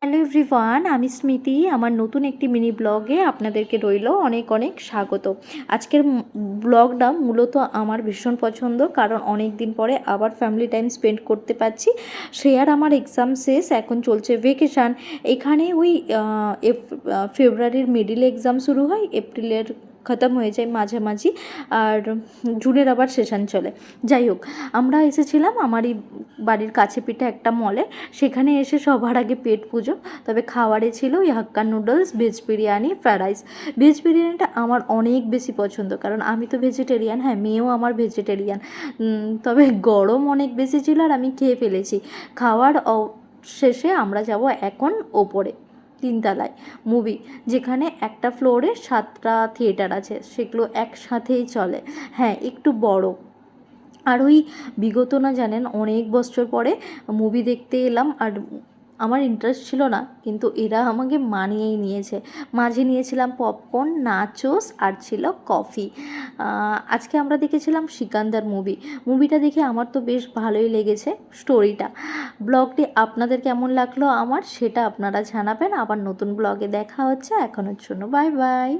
Hello everyone, আমি স্মৃতি। আমার নতুন একটি মিনি ব্লগে আপনাদেরকে রইল অনেক অনেক স্বাগত। আজকের ব্লগটা মূলত আমার ভীষণ পছন্দ, কারণ অনেক দিন পরে আবার ফ্যামিলি টাইম স্পেন্ড করতে পারছি। আর আমার এক্সাম শেষ, এখন চলছে ভেকেশান। এখানে ওই ফেব্রুয়ারির মিডিলে এক্সাম শুরু হয়, এপ্রিলের খতম হয়ে যায় মাঝামাঝি, আর জুনের আবার সেশন চলে। যাই হোক, আমরা এসেছিলাম আমারই বাড়ির কাছে পিঠে একটা মলে। সেখানে এসে সবার আগে পেট পুজো। তবে খাবারে ছিল ওই হাক্কা noodles, veg biryani, fried rice. Veg বিরিয়ানিটা আমার অনেক বেশি পছন্দ, কারণ আমি তো ভেজিটেরিয়ান। হ্যাঁ, মেয়েও আমার ভেজিটেরিয়ান। তবে গরম অনেক বেশি ছিল আর আমি খেয়ে ফেলেছি। খাওয়ার শেষে আমরা যাব এখন ওপরে তিনতলায় মুভি, যেখানে একটা ফ্লোরে 7টা থিয়েটার আছে, সেগুলো একসাথেই চলে। হ্যাঁ, একটু বড়। আর ওই বিগত না জানেন অনেক বছর পরে মুভি দেখতে এলাম, আর আমার ইন্টারেস্ট ছিল না, কিন্তু এরা আমাকে মানিয়েই নিয়েছে। মাঝে নিয়েছিলাম পপকর্ন, নাচোস, আর ছিল কফি। আজকে আমরা দেখেছিলাম সিকান্দার মুভিটা দেখে আমার তো বেশ ভালোই লেগেছে স্টোরিটা। ব্লগটি আপনাদের কেমন লাগলো আমার সেটা আপনারা জানাবেন। আবার নতুন ব্লগে দেখা হচ্ছে, এখনের জন্য বাই বাই।